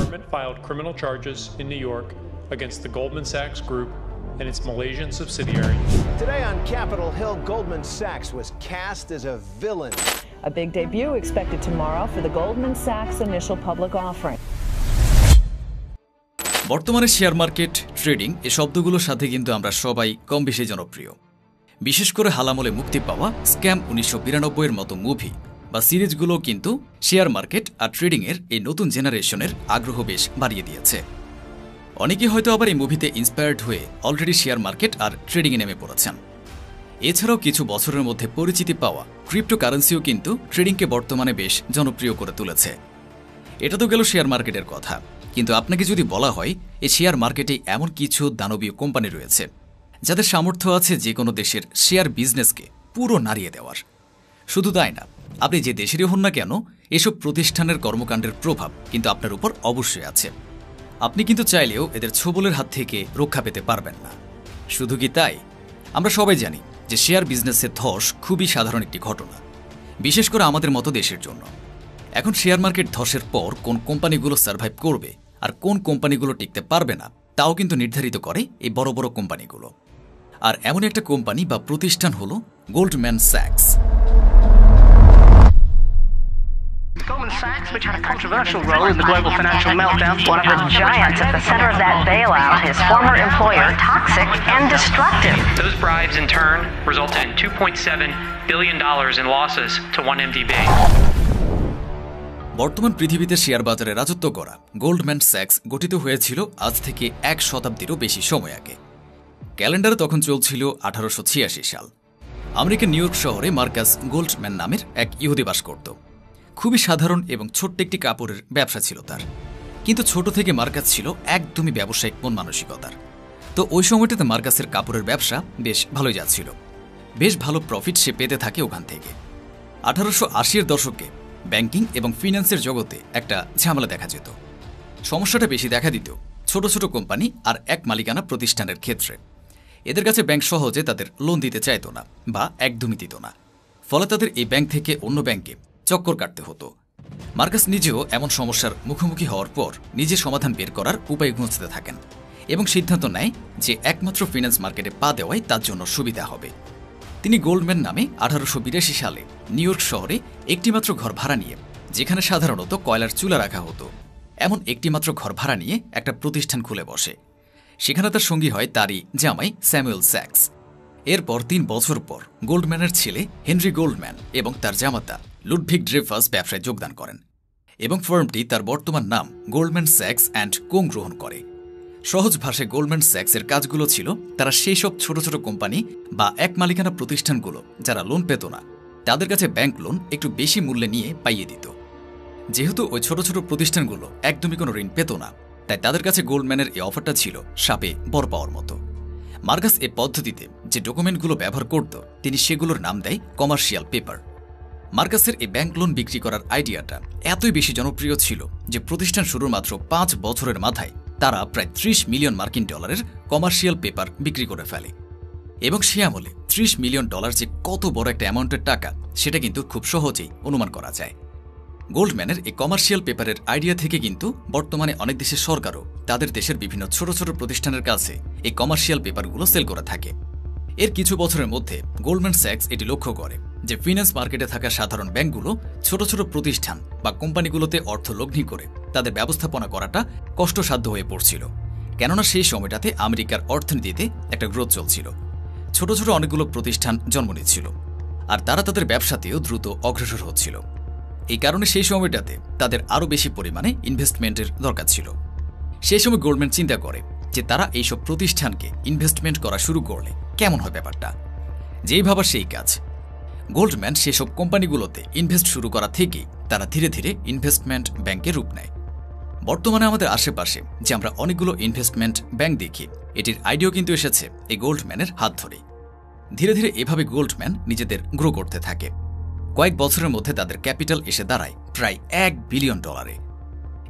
Department filed criminal charges in New York against the Goldman Sachs Group and its Malaysian subsidiary. Today on Capitol Hill, Goldman Sachs was cast as a villain. A big debut expected tomorrow for the Goldman Sachs initial public offering. বর্তমানে share market, trading এই শব্দগুলোর সাথে কিন্তু আমরা সবাই কম বেশি জনপ্রিয়। বিশেষ করে হালামলে মুক্তি পাওয়া স্ক্যাম 1992-এর মতো মুভি বা সিরিজগুলো কিন্তু শেয়ার মার্কেট আর ট্রেডিংয়ের এই নতুন জেনারেশনের আগ্রহ বেশ বাড়িয়ে দিয়েছে। অনেকে হয়তো আবার এই মুভিতে ইন্সপায়ার্ড হয়ে অলরেডি শেয়ার মার্কেট আর ট্রেডিংয়ে নেমে পড়েছেন। এছাড়াও কিছু বছরের মধ্যে পরিচিতি পাওয়া ক্রিপ্টোকারেন্সিও কিন্তু ট্রেডিংকে বর্তমানে বেশ জনপ্রিয় করে তুলেছে। এটা তো গেল শেয়ার মার্কেটের কথা, কিন্তু আপনাকে যদি বলা হয় এই শেয়ার মার্কেটে এমন কিছু দানবীয় কোম্পানি রয়েছে যাদের সামর্থ্য আছে যে কোনো দেশের শেয়ার বিজনেসকে পুরো নাড়িয়ে দেওয়ার। শুধু তাই না, আপনি যে দেশেরই হন না কেন, এসব প্রতিষ্ঠানের কর্মকাণ্ডের প্রভাব কিন্তু আপনার উপর অবশ্যই আছে। আপনি কিন্তু চাইলেও এদের ছোবলের হাত থেকে রক্ষা পেতে পারবেন না। শুধু কি তাই, আমরা সবাই জানি যে শেয়ার বিজনেসের ধস খুবই সাধারণ একটি ঘটনা, বিশেষ করে আমাদের মতো দেশের জন্য। এখন শেয়ার মার্কেট ধসের পর কোন কোম্পানিগুলো সার্ভাইভ করবে আর কোন কোম্পানিগুলো টিকতে পারবে না তাও কিন্তু নির্ধারিত করে এই বড় বড় কোম্পানিগুলো। আর এমন একটা কোম্পানি বা প্রতিষ্ঠান হলো Goldman sax. Goldman Sachs, which had a controversial role in the global financial meltdown, one of the giants at the center of that bailout, his former employer, toxic and destructive. Those bribes, in turn, resulted in $2.7 billion in losses to 1MDB. বর্তমান পৃথিবীতে share বাজারে রাজত্ব করা Goldman sax গঠিত হয়েছিল আজ থেকে 1 শতাব্দীরও বেশি সময় আগে। ক্যালেন্ডারে তখন চলছিল 1886 সাল। আমেরিকার নিউ ইয়র্ক শহরে মার্কাস গোল্ডম্যান নামের এক ইহুদি বাস করত। খুবই সাধারণ এবং ছোট্ট একটি কাপড়ের ব্যবসা ছিল তার, কিন্তু ছোট থেকে মার্কাস ছিল একদমই ব্যবসায়িক মন মানসিকতার। তো ওই সময়টাতে মার্কাসের কাপড়ের ব্যবসা বেশ ভালোই যাচ্ছিল, বেশ ভালো প্রফিট সে পেতে থাকে ওখান থেকে। 1880-এর দশকে ব্যাংকিং এবং ফিন্যান্সের জগতে একটা ঝামেলা দেখা যেত। সমস্যাটা বেশি দেখা দিত ছোট ছোট কোম্পানি আর এক মালিকানা প্রতিষ্ঠানের ক্ষেত্রে। এদের কাছে ব্যাংক সহজে তাদের লোন দিতে চাইত না বা একদমই দিত না, ফলে তাদের এই ব্যাংক থেকে অন্য ব্যাংকে চক্কর কাটতে হতো। মার্কাস নিজেও এমন সমস্যার মুখোমুখি হওয়ার পর নিজে সমাধান বের করার উপায় খুঁজতে থাকেন এবং সিদ্ধান্ত নেয় যে একমাত্র ফিন্যান্স মার্কেটে পা দেওয়াই তার জন্য সুবিধা হবে। তিনি গোল্ডম্যান নামে 1882 সালে নিউ ইয়র্ক শহরে একটিমাত্র ঘর ভাড়া নিয়ে, যেখানে সাধারণত কয়লার চুলা রাখা হতো, এমন একটিমাত্র ঘর ভাড়া নিয়ে একটা প্রতিষ্ঠান খুলে বসে। সেখানে তার সঙ্গী হয় তারই জামাই স্যামুয়েল স্যাক্স। এরপর 3 বছর পর গোল্ডম্যানের ছেলে হেনরি গোল্ডম্যান এবং তার জামাতা লুডভিগ ড্রেফাস ব্যবসায় যোগদান করেন এবং ফার্মটি তার বর্তমান নাম গোল্ডম্যান স্যাক্স অ্যান্ড কোং গ্রহণ করে। সহজ ভাষায় গোল্ডম্যান স্যাক্সের কাজগুলো ছিল তারা সেই সব ছোট ছোট কোম্পানি বা এক মালিকানা প্রতিষ্ঠানগুলো যারা লোন পেত না তাদের কাছে ব্যাংক লোন একটু বেশি মূল্যে নিয়ে পাইয়ে দিত। যেহেতু ওই ছোট ছোট প্রতিষ্ঠানগুলো একদমই কোনো ঋণ পেত না, তাই তাদের কাছে গোল্ডম্যানের এই অফারটা ছিল সাপে বর পাওয়ার মতো। মার্কাস এই পদ্ধতিতে যে ডকুমেন্টগুলো ব্যবহার করত তিনি সেগুলোর নাম দেয় কমার্শিয়াল পেপার। মার্কাসের এই ব্যাংক লোন বিক্রি করার আইডিয়াটা এতই বেশি জনপ্রিয় ছিল যে প্রতিষ্ঠান শুরুর মাত্র 5 বছরের মাথায় তারা প্রায় $30 মিলিয়ন কমার্শিয়াল পেপার বিক্রি করে ফেলে। এবং সে আমলে $30 মিলিয়ন যে কত বড় একটা অ্যামাউন্টের টাকা সেটা কিন্তু খুব সহজেই অনুমান করা যায়। গোল্ডম্যানের এই কমার্শিয়াল পেপারের আইডিয়া থেকে কিন্তু বর্তমানে অনেক দেশের সরকারও তাদের দেশের বিভিন্ন ছোট ছোট প্রতিষ্ঠানের কাছে এই কমার্শিয়াল পেপারগুলো সেল করে থাকে। এর কিছু বছরের মধ্যে গোল্ডম্যান স্যাক্স এটি লক্ষ্য করে যে ফিন্যান্স মার্কেটে থাকা সাধারণ ব্যাংকগুলো ছোট ছোট প্রতিষ্ঠান বা কোম্পানিগুলোতে অর্থ লগ্নি করে তাদের ব্যবস্থাপনা করাটা কষ্টসাধ্য হয়ে পড়ছিল, কেননা সেই সময়টাতে আমেরিকার অর্থনীতিতে একটা গ্রোথ চলছিল। ছোট ছোট অনেকগুলো প্রতিষ্ঠান জন্ম নিচ্ছিল আর তারা তাদের ব্যবসাতেও দ্রুত অগ্রসর হচ্ছিল। এই কারণে সেই সময়টাতে তাদের আরও বেশি পরিমাণে ইনভেস্টমেন্টের দরকার ছিল। সেই সময় গোল্ডম্যান চিন্তা করে যে তারা এইসব প্রতিষ্ঠানকে ইনভেস্টমেন্ট করা শুরু করলে কেমন হয় ব্যাপারটা। যেই ভাবা সেই কাজ। গোল্ডম্যান সেসব কোম্পানিগুলোতে ইনভেস্ট শুরু করা থেকেই তারা ধীরে ধীরে ইনভেস্টমেন্ট ব্যাংকে রূপ নেয়। বর্তমানে আমাদের আশেপাশে যে আমরা অনেকগুলো ইনভেস্টমেন্ট ব্যাংক দেখি, এটির আইডিয়াও কিন্তু এসেছে এই গোল্ডম্যানের হাত ধরে। ধীরে ধীরে এভাবে গোল্ডম্যান নিজেদের গ্রো করতে থাকে। কয়েক বছরের মধ্যে তাদের ক্যাপিটাল এসে দাঁড়ায় প্রায় $1 বিলিয়ন।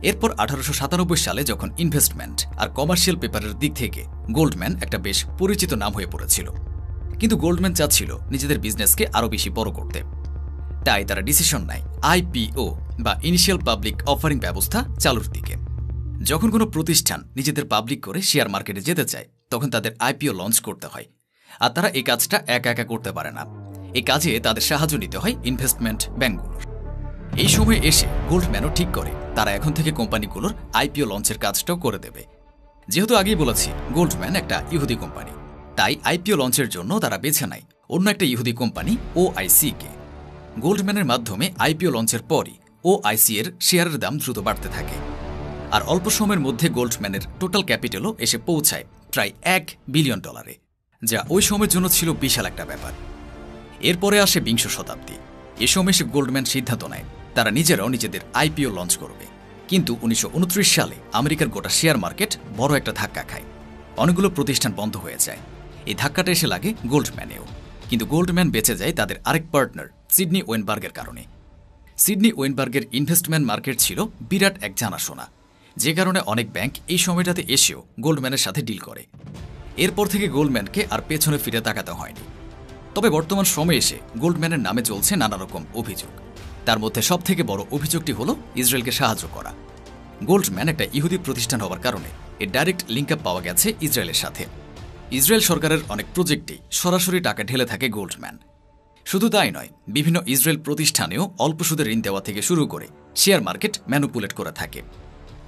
এরপর 1897 সালে যখন ইনভেস্টমেন্ট আর কমার্শিয়াল পেপারের দিক থেকে গোল্ডম্যান একটা বেশ পরিচিত নাম হয়ে পড়েছিল, কিন্তু গোল্ডম্যান চাচ্ছিল নিজেদের বিজনেসকে আরও বেশি বড় করতে। তাই তারা ডিসিশন নেয় আইপিও বা ইনিশিয়াল পাবলিক অফারিং ব্যবস্থা চালুর দিকে। যখন কোনো প্রতিষ্ঠান নিজেদের পাবলিক করে শেয়ার মার্কেটে যেতে চায় তখন তাদের আইপিও লঞ্চ করতে হয়, আর তারা এই কাজটা একা একা করতে পারে না। এই কাজে তাদের সাহায্য নিতে হয় ইনভেস্টমেন্ট ব্যাংকগুলোর। এই সময় এসে গোল্ডম্যানও ঠিক করে তারা এখন থেকে কোম্পানিগুলোর আইপিও লঞ্চের কাজটাও করে দেবে। যেহেতু আগেই বলেছি গোল্ডম্যান একটা ইহুদি কোম্পানি, তাই আইপিও লঞ্চের জন্য তারা বেছে নেয় অন্য একটা ইহুদি কোম্পানি ওআইসি কে। গোল্ডম্যানের মাধ্যমে আইপিও লঞ্চের পরই ওআইসি এর শেয়ারের দাম দ্রুত বাড়তে থাকে, আর অল্প সময়ের মধ্যে গোল্ডম্যানের টোটাল ক্যাপিটালও এসে পৌঁছায় প্রায় $1 বিলিয়ন, যা ওই সময়ের জন্য ছিল বিশাল একটা ব্যাপার। এরপরে আসে বিংশ শতাব্দী। এ সময় এসে গোল্ডম্যান সিদ্ধান্ত নেয় তারা নিজেরাও নিজেদের আইপিও লঞ্চ করবে। কিন্তু 1929 সালে আমেরিকার গোটা শেয়ার মার্কেট বড় একটা ধাক্কা খায়, অনেকগুলো প্রতিষ্ঠান বন্ধ হয়ে যায়। এই ধাক্কাটা এসে লাগে গোল্ডম্যানেও, কিন্তু গোল্ডম্যান বেঁচে যায় তাদের আরেক পার্টনার সিডনি ওয়েনবার্গের কারণে। সিডনি ওয়েনবার্গের ইনভেস্টমেন্ট মার্কেট ছিল বিরাট এক জানাশোনা, যে কারণে অনেক ব্যাংক এই সময়টাতে এসেও গোল্ডম্যানের সাথে ডিল করে। এরপর থেকে গোল্ডম্যানকে আর পেছনে ফিরে তাকাতে হয়নি। তবে বর্তমান সময়ে এসে গোল্ডম্যানের নামে চলছে নানা রকম অভিযোগ। তার মধ্যে সবথেকে বড় অভিযোগটি হলো ইসরায়েলকে সাহায্য করা। গোল্ডম্যান একটা ইহুদি প্রতিষ্ঠান হওয়ার কারণে এর ডাইরেক্ট লিঙ্ক আপ পাওয়া গেছে ইসরায়েলের সাথে। ইসরায়েল সরকারের অনেক প্রজেক্টেই সরাসরি টাকা ঢেলে থাকে গোল্ডম্যান। শুধু তাই নয়, বিভিন্ন ইসরায়েল প্রতিষ্ঠানেও অল্প সুদে ঋণ দেওয়া থেকে শুরু করে শেয়ার মার্কেট ম্যানুপুলেট করে থাকে।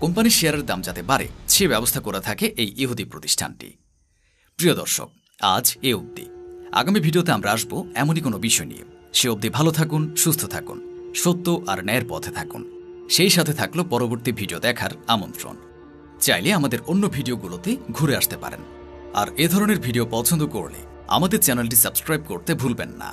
কোম্পানির শেয়ারের দাম যাতে বাড়ে সে ব্যবস্থা করে থাকে এই ইহুদি প্রতিষ্ঠানটি। প্রিয় দর্শক, আজ এ অবধি। আগামী ভিডিওতে আমরা আসবো এমনই কোনো বিষয় নিয়ে। সে অবধি ভালো থাকুন, সুস্থ থাকুন, সত্য আর ন্যায়ের পথে থাকুন। সেই সাথে থাকলো পরবর্তী ভিডিও দেখার আমন্ত্রণ। চাইলে আমাদের অন্য ভিডিওগুলোতে ঘুরে আসতে পারেন। আর এ ধরনের ভিডিও পছন্দ করলে আমাদের চ্যানেলটি সাবস্ক্রাইব করতে ভুলবেন না।